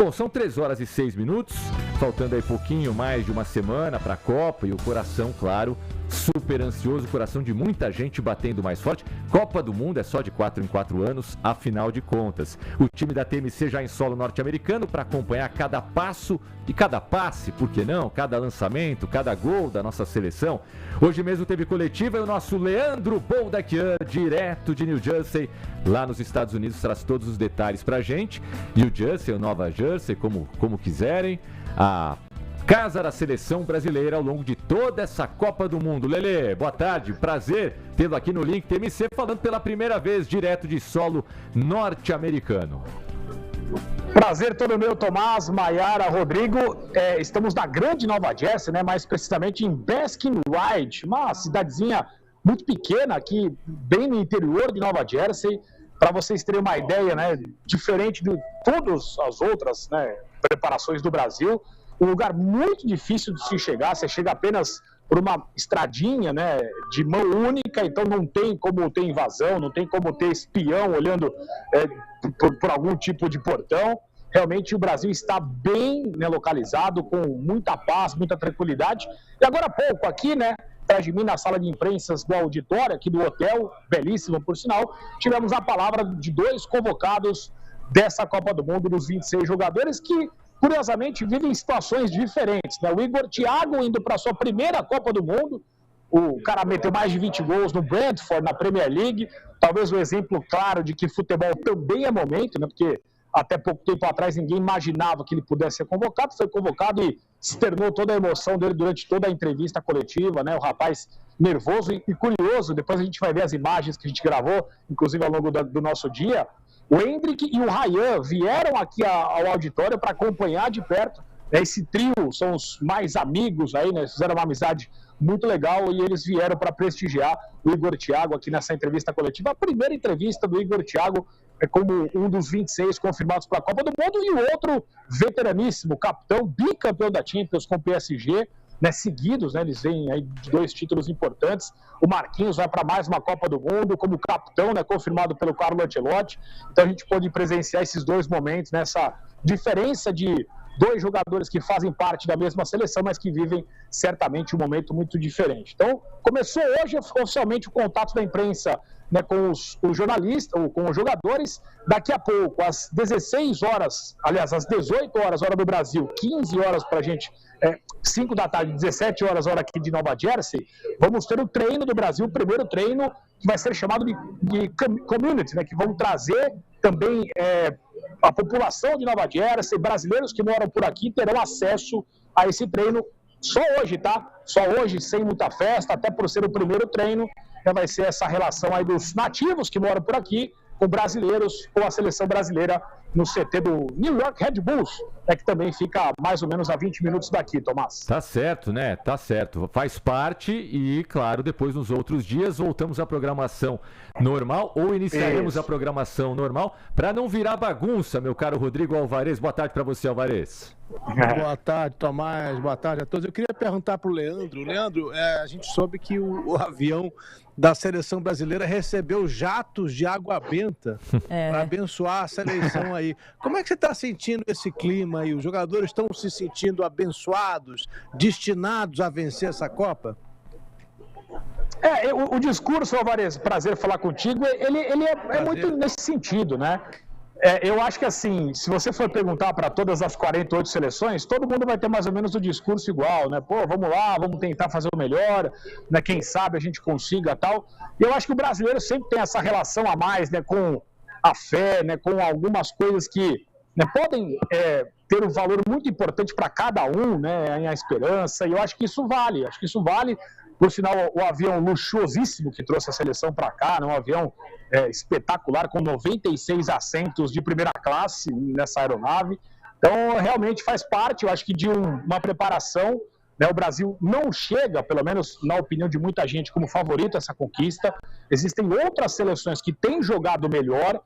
Bom, são 3h06, faltando aí pouquinho mais de uma semana para a Copa e o coração, claro, super ansioso, o coração de muita gente batendo mais forte. Copa do Mundo é só de 4 em 4 anos, afinal de contas. O time da TMC já em solo norte-americano para acompanhar cada passo e cada passe, por que não? Cada lançamento, cada gol da nossa seleção. Hoje mesmo teve coletiva e o nosso Leandro Boldaquian, direto de New Jersey, lá nos Estados Unidos, traz todos os detalhes pra gente. New Jersey ou Nova Jersey, como quiserem. A casa da seleção brasileira ao longo de toda essa Copa do Mundo. Lelê, boa tarde, prazer tê-lo aqui no Link TMC, falando pela primeira vez direto de solo norte-americano. Prazer todo meu, Tomás, Maiara, Rodrigo. Estamos na grande Nova Jersey, né? Mais precisamente em Baskin Ridge, uma cidadezinha muito pequena aqui, bem no interior de Nova Jersey. Para vocês terem uma ideia, né? Diferente de todas as outras, né, preparações do Brasil, um lugar muito difícil de se chegar. Você chega apenas por uma estradinha, né, de mão única, então não tem como ter invasão, não tem como ter espião olhando por algum tipo de portão. Realmente o Brasil está bem, né, localizado, com muita paz, muita tranquilidade. E agora há pouco aqui, né, atrás de mim na sala de imprensas do auditório aqui do hotel, belíssimo por sinal, tivemos a palavra de 2 convocados dessa Copa do Mundo, dos 26 jogadores que, curiosamente, vivem situações diferentes, né? O Igor Thiago indo para a sua primeira Copa do Mundo, o cara meteu mais de 20 gols no Brentford, na Premier League, talvez um exemplo claro de que futebol também é momento, né? Porque até pouco tempo atrás ninguém imaginava que ele pudesse ser convocado, foi convocado e externou toda a emoção dele durante toda a entrevista coletiva, né? O rapaz nervoso e curioso, depois a gente vai ver as imagens que a gente gravou, inclusive ao longo do nosso dia. O Hendrick e o Ryan vieram aqui ao auditório para acompanhar de perto, né? Esse trio são os mais amigos aí, né? Fizeram uma amizade muito legal e eles vieram para prestigiar o Igor Thiago aqui nessa entrevista coletiva. A primeira entrevista do Igor Thiago como um dos 26 confirmados para a Copa do Mundo e o outro veteraníssimo, capitão, bicampeão da Champions com o PSG, né, seguidos, né, eles vêm aí de 2 títulos importantes. O Marquinhos vai para mais uma Copa do Mundo como capitão, né, confirmado pelo Carlo Ancelotti. Então a gente pôde presenciar esses 2 momentos, nessa diferença de 2 jogadores que fazem parte da mesma seleção, mas que vivem certamente um momento muito diferente. Então começou hoje oficialmente o contato da imprensa, né, com os jornalistas, ou com os jogadores. Daqui a pouco, às 16 horas, aliás, às 18 horas, hora do Brasil, 15 horas para a gente, 5 da tarde, 17 horas, hora aqui de Nova Jersey, vamos ter o treino do Brasil, o primeiro treino que vai ser chamado de community, né, que vão trazer também a população de Nova Jersey, brasileiros que moram por aqui terão acesso a esse treino só hoje, tá? Só hoje, sem muita festa, até por ser o primeiro treino, vai ser essa relação aí dos nativos que moram por aqui com brasileiros, com a seleção brasileira no CT do New York Red Bulls, que também fica mais ou menos a 20 minutos daqui, Tomás. Tá certo, né? Tá certo. Faz parte e, claro, depois nos outros dias voltamos à programação normal ou iniciaremos a programação normal para não virar bagunça, meu caro Rodrigo Alvarez. Boa tarde para você, Alvarez. Boa tarde, Tomás. Boa tarde a todos. Eu queria perguntar para o Leandro. Leandro, a gente soube que o avião da seleção brasileira recebeu jatos de água benta para abençoar a seleção aí. Como é que você está sentindo esse clima aí? Os jogadores estão se sentindo abençoados, destinados a vencer essa Copa? O discurso, Alvarez, prazer falar contigo, ele é muito nesse sentido, né? Eu acho que assim, se você for perguntar para todas as 48 seleções, todo mundo vai ter mais ou menos o discurso igual, né? Pô, vamos lá, vamos tentar fazer o melhor, né? Quem sabe a gente consiga tal. E eu acho que o brasileiro sempre tem essa relação a mais, né? Com a fé, né? Com algumas coisas que, né, podem ter um valor muito importante para cada um, né? A esperança, e eu acho que isso vale, Por sinal, o avião luxuosíssimo que trouxe a seleção para cá, né? Um avião espetacular, com 96 assentos de primeira classe nessa aeronave. Então, realmente faz parte, eu acho que de uma preparação, né? O Brasil não chega, pelo menos na opinião de muita gente, como favorito a essa conquista. Existem outras seleções que têm jogado melhor.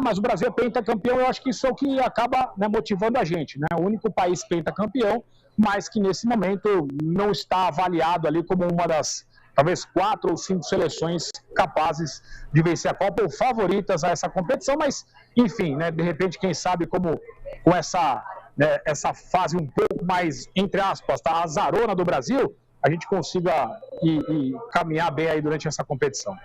Mas o Brasil é pentacampeão, eu acho que isso é o que acaba, né, motivando a gente, né? O único país pentacampeão, mas que nesse momento não está avaliado ali como uma das talvez 4 ou 5 seleções capazes de vencer a Copa ou favoritas a essa competição, mas, enfim, né, de repente, quem sabe como com essa fase um pouco mais, entre aspas, tá, azarona do Brasil, a gente consiga caminhar bem aí durante essa competição.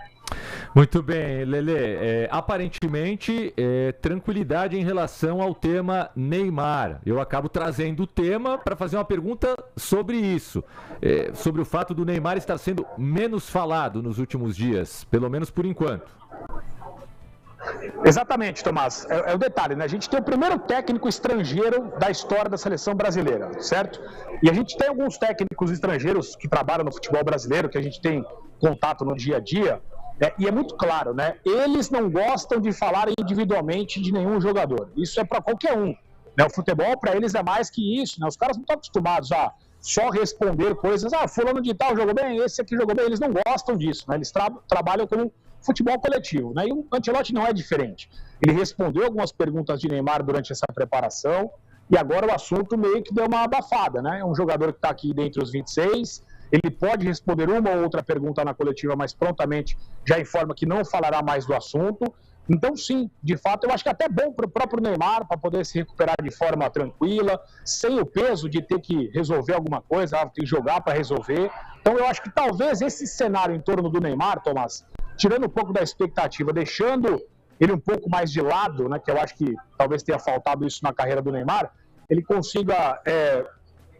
Muito bem, Lelê. Aparentemente, tranquilidade em relação ao tema Neymar. Eu acabo trazendo o tema para fazer uma pergunta sobre isso. Sobre o fato do Neymar estar sendo menos falado nos últimos dias, pelo menos por enquanto. Exatamente, Tomás. É o detalhe, né? A gente tem o primeiro técnico estrangeiro da história da seleção brasileira, certo? E a gente tem alguns técnicos estrangeiros que trabalham no futebol brasileiro, que a gente tem contato no dia a dia, né? E é muito claro, né? Eles não gostam de falar individualmente de nenhum jogador. Isso é para qualquer um, né? O futebol, para eles, é mais que isso, né? Os caras não estão acostumados a só responder coisas. Fulano de tal jogou bem, esse aqui jogou bem. Eles não gostam disso, né? Eles trabalham com futebol coletivo, né? E o Ancelotti não é diferente. Ele respondeu algumas perguntas de Neymar durante essa preparação e agora o assunto meio que deu uma abafada, né? É um jogador que está aqui dentre os 26, ele pode responder uma ou outra pergunta na coletiva, mas prontamente já informa que não falará mais do assunto. Então, sim, de fato, eu acho que é até bom para o próprio Neymar, para poder se recuperar de forma tranquila, sem o peso de ter que resolver alguma coisa, ter que jogar para resolver. Então, eu acho que talvez esse cenário em torno do Neymar, Tomás, tirando um pouco da expectativa, deixando ele um pouco mais de lado, né, que eu acho que talvez tenha faltado isso na carreira do Neymar, ele consiga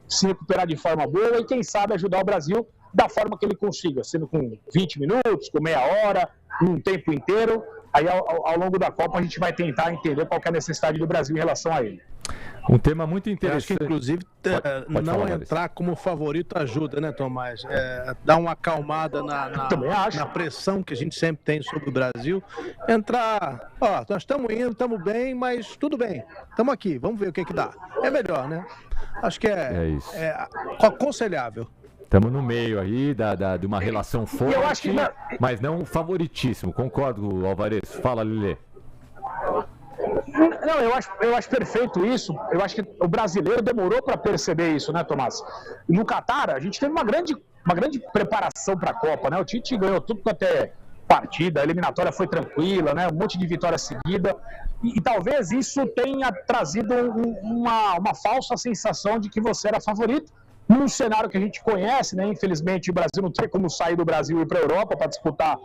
se recuperar de forma boa e, quem sabe, ajudar o Brasil da forma que ele consiga, sendo com 20 minutos, com meia hora, um tempo inteiro. Aí, ao longo da Copa, a gente vai tentar entender qual que é a necessidade do Brasil em relação a ele. Um tema muito interessante. Eu acho que, inclusive, pode não falar, entrar como favorito ajuda, né, Tomás? Dar uma acalmada na pressão que a gente sempre tem sobre o Brasil. Entrar, nós estamos indo, estamos bem, mas tudo bem. Estamos aqui, vamos ver o que dá. É melhor, né? Acho que isso. Aconselhável. Estamos no meio aí de uma relação forte, eu acho que mas não favoritíssimo. Concordo, Alvarez. Fala, Lelê. Não, eu acho perfeito isso. Eu acho que o brasileiro demorou para perceber isso, né, Tomás? No Catar, a gente teve uma grande preparação para a Copa, né? O Tite ganhou tudo quanto é partida, a eliminatória foi tranquila, né? Um monte de vitória seguida. E talvez isso tenha trazido uma falsa sensação de que você era favorito. Num cenário que a gente conhece, né? Infelizmente, o Brasil não tem como sair do Brasil e ir para a Europa para disputar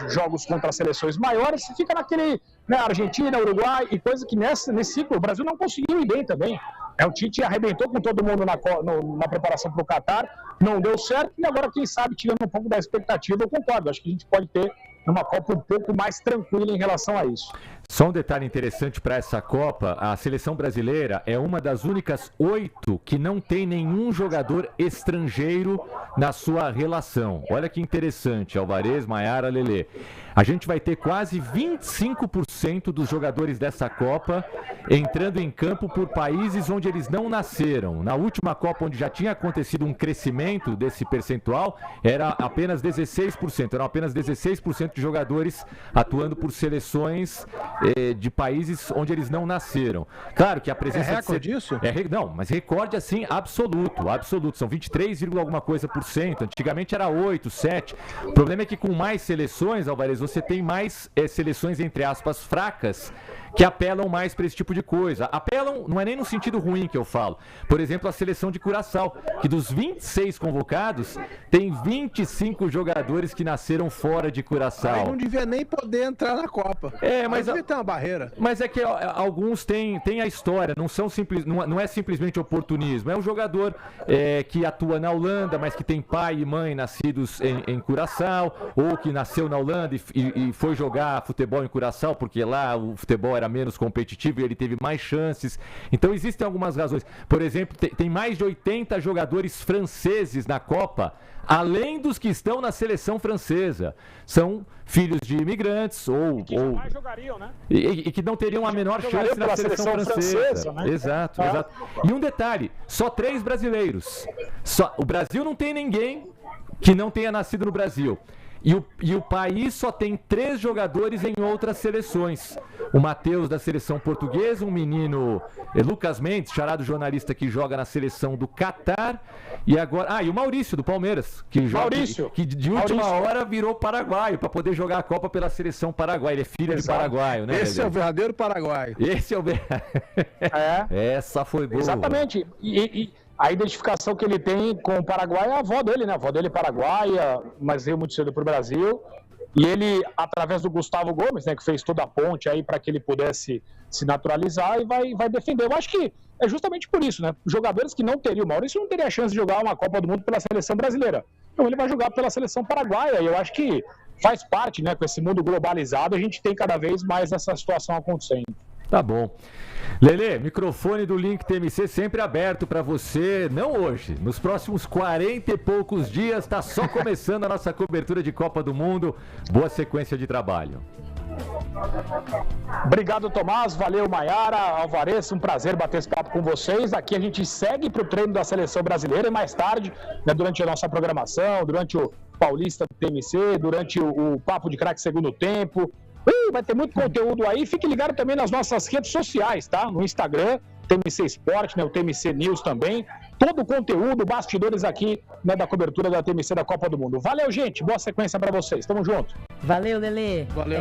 jogos contra seleções maiores, fica naquele, né, Argentina, Uruguai, e coisa que nesse ciclo o Brasil não conseguiu ir bem também. O Tite arrebentou com todo mundo na preparação para o Catar, não deu certo, e agora, quem sabe, tirando um pouco da expectativa, eu concordo. Acho que a gente pode ter uma Copa um pouco mais tranquila em relação a isso. Só um detalhe interessante para essa Copa: a seleção brasileira é uma das únicas 8 que não tem nenhum jogador estrangeiro na sua relação. Olha que interessante, Alvarez, Maiara, Lelê. A gente vai ter quase 25% dos jogadores dessa Copa entrando em campo por países onde eles não nasceram. Na última Copa, onde já tinha acontecido um crescimento desse percentual, era apenas 16%. Eram apenas 16% de jogadores atuando por seleções de países onde eles não nasceram. Claro que a presença... É recorde disso? Não, mas recorde assim absoluto, absoluto. São 23, alguma coisa por cento. Antigamente era 8, 7. O problema é que com mais seleções, Alvarez, você tem mais seleções, entre aspas, fracas, que apelam mais para esse tipo de coisa. Apelam, não é nem no sentido ruim que eu falo. Por exemplo, a seleção de Curaçao, que dos 26 convocados, tem 25 jogadores que nasceram fora de Curaçao. Aí não devia nem poder entrar na Copa. Mas devia ter uma barreira. Mas é que alguns têm a história, não é simplesmente oportunismo. É um jogador que atua na Holanda, mas que tem pai e mãe nascidos em Curaçao, ou que nasceu na Holanda e foi jogar futebol em Curaçao, porque lá o futebol era menos competitivo e ele teve mais chances. Então existem algumas razões. Por exemplo, tem mais de 80 jogadores franceses na Copa, além dos que estão na seleção francesa. São filhos de imigrantes ou jamais jogariam, né? E que não teriam a menor chance na seleção francesa. Né? Exato. E um detalhe, só 3 brasileiros. O Brasil não tem ninguém que não tenha nascido no Brasil. E o país só tem 3 jogadores em outras seleções. O Matheus da seleção portuguesa, um menino, Lucas Mendes, charado jornalista que joga na seleção do Catar. E agora, e o Maurício do Palmeiras, que joga, que de última hora virou paraguaio para poder jogar a Copa pela seleção paraguaia. Ele é filho de paraguaio, né? Esse é o verdadeiro paraguaio. Esse é o Essa foi boa. Exatamente. E a identificação que ele tem com o Paraguai é a avó dele, né? A avó dele é paraguaia, mas veio muito cedo para o Brasil. E ele, através do Gustavo Gomes, né, que fez toda a ponte aí para que ele pudesse se naturalizar e vai defender. Eu acho que é justamente por isso, né? Jogadores que não teriam, o Maurício não teria a chance de jogar uma Copa do Mundo pela seleção brasileira. Então ele vai jogar pela seleção paraguaia. E eu acho que faz parte, né? Com esse mundo globalizado, a gente tem cada vez mais essa situação acontecendo. Tá bom. Lelê, microfone do Link TMC sempre aberto para você, não hoje, nos próximos 40 e poucos dias, tá só começando a nossa cobertura de Copa do Mundo. Boa sequência de trabalho. Obrigado, Tomás, valeu, Maiara, Alvarez, um prazer bater esse papo com vocês. Aqui a gente segue para o treino da seleção brasileira e mais tarde, né, durante a nossa programação, durante o Paulista do TMC, durante o Papo de Craque Segundo Tempo. Vai ter muito conteúdo aí. Fique ligado também nas nossas redes sociais, tá? No Instagram, TMC Esporte, né? O TMC News também. Todo o conteúdo, bastidores aqui, né, da cobertura da TMC da Copa do Mundo. Valeu, gente. Boa sequência para vocês. Tamo junto. Valeu, Lelê. Valeu.